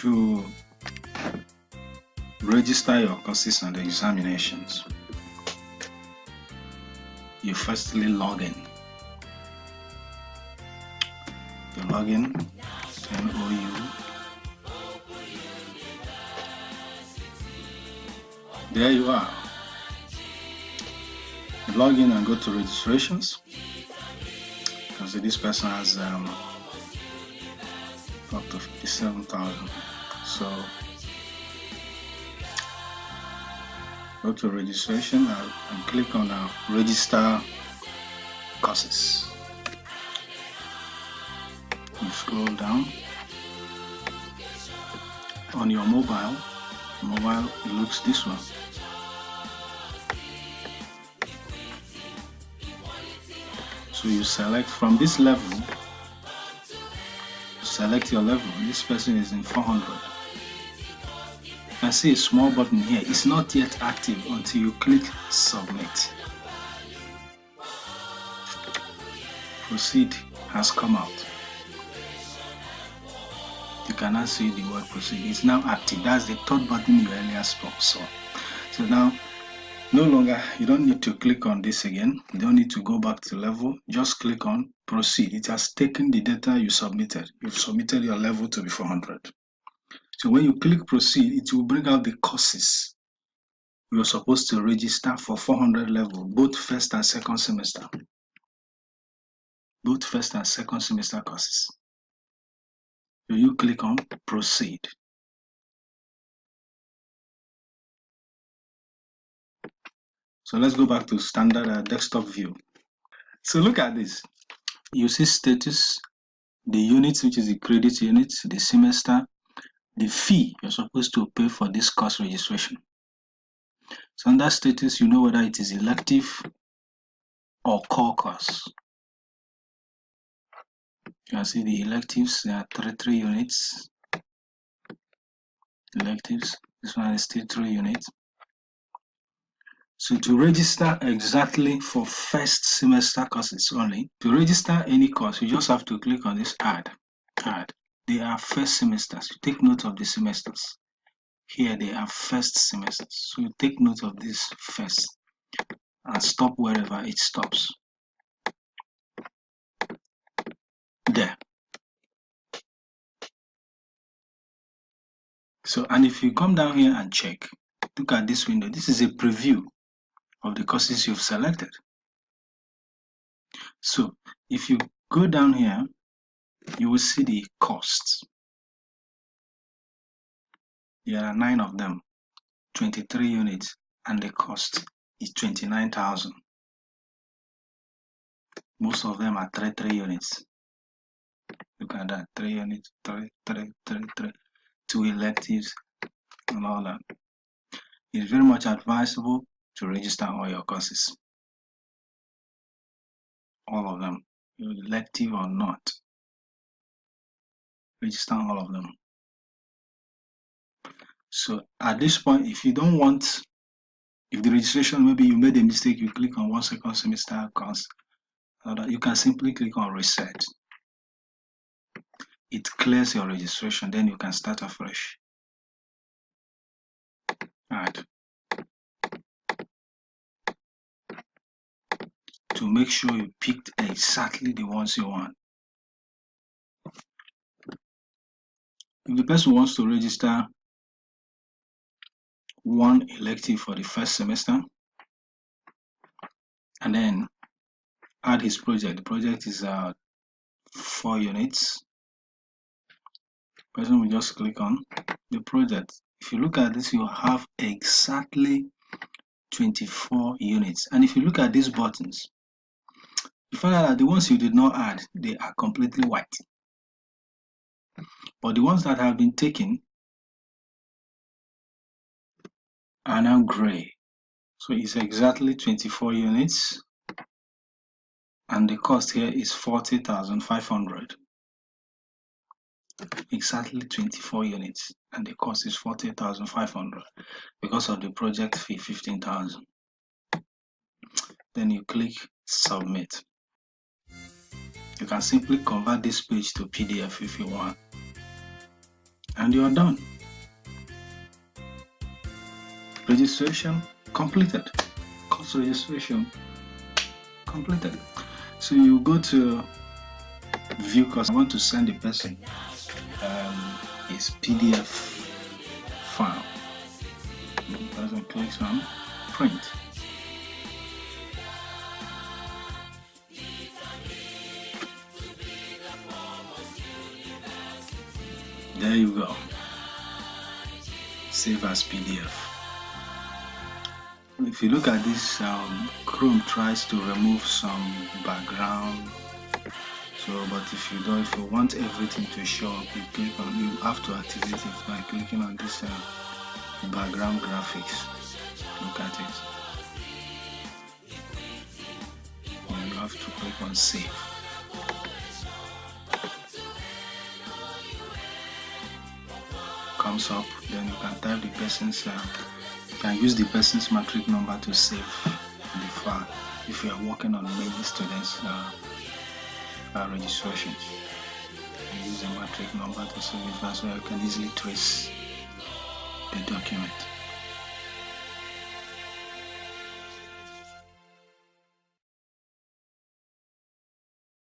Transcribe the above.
to register your courses and examinations, you firstly log in. You log in to MOU. There you are. You log in and go to registrations. Because this person has up to 57,000. So go to registration and click on register courses. You scroll down. On your mobile, it looks this one. So you select from this level, select your level. This person is in 400. You can see a small button here. It's not yet active until you click submit. Proceed has come out. You cannot see the word proceed. It's now active. That's the third button you earlier saw. So now, no longer, you don't need to click on this again. You don't need to go back to level. Just click on proceed. It has taken the data you submitted. You've submitted your level to be 400. So when you click proceed, it will bring out the courses you're supposed to register for 400 level, both first and second semester. Both first and second semester courses. So you click on proceed. So let's go back to standard desktop view. So look at this. You see status, the units, which is the credit units, the semester, the fee you're supposed to pay for this course registration. So under status, you know whether it is elective or core course. You can see the electives, there are three units. Electives, this one is still 3 units. So to register exactly for first semester courses only, to register any course, you just have to click on this add. They are first semesters. You take note of the semesters. Here they are first semesters. So you take note of this first and stop wherever it stops. There. So, and if you come down here and check, look at this window. This is a preview of the courses you've selected. So if you go down here, you will see the costs. There are 9 of them, 23 units, and the cost is 29,000. Most of them are 3 units. Look at that, 3 units, 3, 2 electives, and all that. It's very much advisable to register all your courses. All of them, elective or not. Register all of them. So at this point, if you don't want, if the registration, maybe you made a mistake, you click on 1 second semester course, you can simply click on reset. It clears your registration, then you can start afresh. Add. To make sure you picked exactly the ones you want. If the person wants to register 1 elective for the first semester and then add his project. The project is 4 units. The person will just click on the project. If you look at this, you have exactly 24 units. And if you look at these buttons, you find out that the ones you did not add, they are completely white. But the ones that have been taken are now gray. So it's exactly 24 units. And the cost here is 40,500. Exactly 24 units. And the cost is 40,500 because of the project fee, 15,000. Then you click submit. You can simply convert this page to PDF if you want. and you are done. Registration completed. Course registration completed. So you go to view course. I want to send the person his PDF file. The person clicks on print. There you go. Save as PDF. If you look at this, Chrome tries to remove some background. But if you want everything to show up, you have to activate it by clicking on this background graphics. Look at it. And you have to click on save. Comes up, then you can type the person's you can use the person's matric number to save the file if you are working on many students registrations. You use the matric number to save the file so you can easily trace the document.